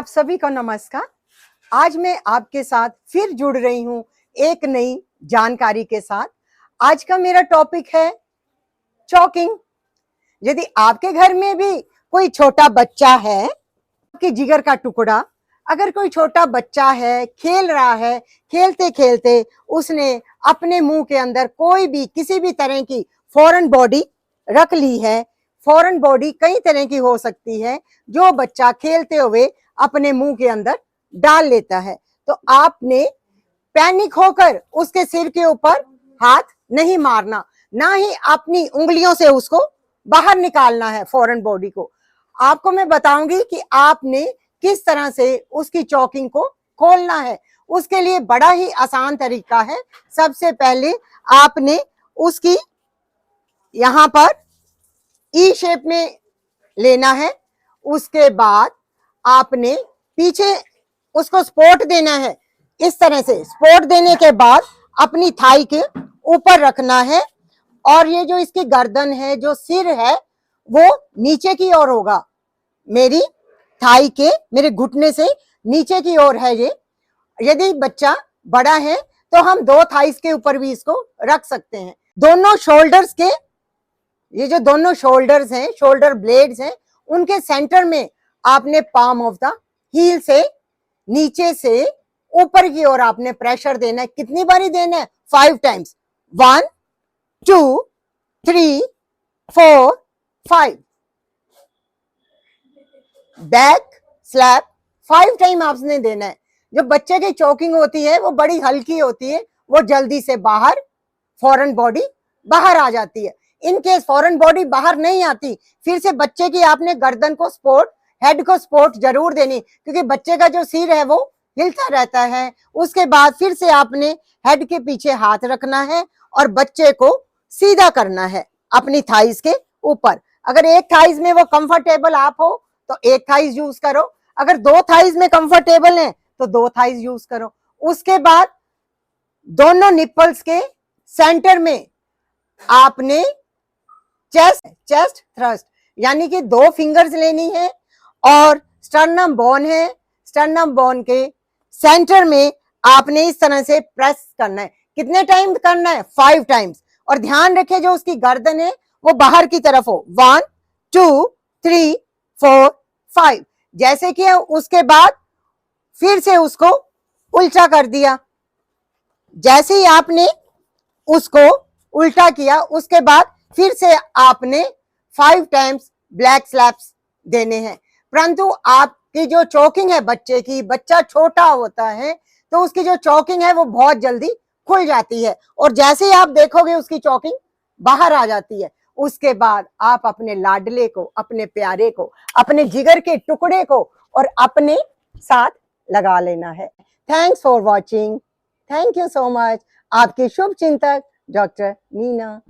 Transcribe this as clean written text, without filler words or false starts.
आप सभी को नमस्कार। आज मैं आपके साथ फिर जुड़ रही हूं एक नई जानकारी के साथ। आज का मेरा टॉपिक है चॉकिंग। यदि आपके घर में भी कोई छोटा बच्चा है, आपके जिगर का टुकड़ा, अगर कोई छोटा बच्चा है, खेल रहा है, खेलते खेलते उसने अपने मुंह के अंदर कोई भी किसी भी तरह की फॉरेन बॉडी रख ली है। फॉरेन बॉडी कई तरह की हो सकती है जो बच्चा खेलते हुए अपने मुंह के अंदर डाल लेता है, तो आपने पैनिक होकर उसके सिर के ऊपर हाथ नहीं मारना, ना ही अपनी उंगलियों से उसको बाहर निकालना है फॉरेन बॉडी को। आपको मैं बताऊंगी कि आपने किस तरह से उसकी चॉकिंग को खोलना है। उसके लिए बड़ा ही आसान तरीका है। सबसे पहले आपने उसकी यहां पर ई शेप में लेना है। उसके बाद आपने पीछे उसको सपोर्ट देना है। इस तरह से सपोर्ट देने के बाद अपनी थाई के ऊपर रखना है, और ये जो इसकी गर्दन है, जो सिर है, वो नीचे की ओर होगा। मेरी थाई के, मेरे घुटने से नीचे की ओर है ये। यदि बच्चा बड़ा है तो हम दो थाइस के ऊपर भी इसको रख सकते हैं। दोनों शोल्डर्स के, ये जो दोनों शोल्डर्स हैं, शोल्डर ब्लेड्स हैं, उनके सेंटर में आपने पाम ऑफ द हील से नीचे से ऊपर की ओर आपने प्रेशर देना है। कितनी बारी देना है? 5 टाइम्स। 1 2 3 4 5। बैक स्लैप 5 टाइम आपने देना है। जो बच्चे की चोकिंग होती है वो बड़ी हल्की होती है, वो जल्दी से बाहर फॉरेन बॉडी बाहर आ जाती है। इनकेस फॉरेन बॉडी बाहर नहीं आती, फिर से बच्चे की आपने गर्दन को सपोर्ट, हेड को सपोर्ट जरूर देनी, क्योंकि बच्चे का जो सिर है वो हिलता रहता है। उसके बाद फिर से आपने हेड के पीछे हाथ रखना है और बच्चे को सीधा करना है अपनी थाइस के ऊपर। अगर एक थाइस में वो कंफर्टेबल आप हो तो एक थाइस यूज करो, अगर दो थाइस में कंफर्टेबल है तो दो थाइस यूज करो। उसके बाद दोनों निपल्स के सेंटर में आपने चेस्ट थ्रस्ट, यानी कि 2 फिंगर्स लेनी है, और स्टर्नम बोन है, स्टर्नम बोन के सेंटर में आपने इस तरह से प्रेस करना है। कितने टाइम करना है? 5 टाइम्स। और ध्यान रखें जो उसकी गर्दन है वो बाहर की तरफ हो। 1 2 3 4 5। जैसे कि उसके बाद फिर से उसको उल्टा कर दिया। जैसे ही आपने उसको उल्टा किया, उसके बाद फिर से आपने 5 टाइम्स ब्लैक स्लैप्स देने हैं। परंतु आपकी जो चोकिंग है बच्चे की, बच्चा छोटा होता है तो उसकी जो चोकिंग है वो बहुत जल्दी खुल जाती है, और जैसे ही आप देखोगे उसकी चोकिंग बाहर आ जाती है। उसके बाद आप अपने लाडले को, अपने प्यारे को, अपने जिगर के टुकड़े को और अपने साथ लगा लेना है। Thanks for watching. Thank you so much. आपकी शुभ चिंतक डॉक्टर नीना।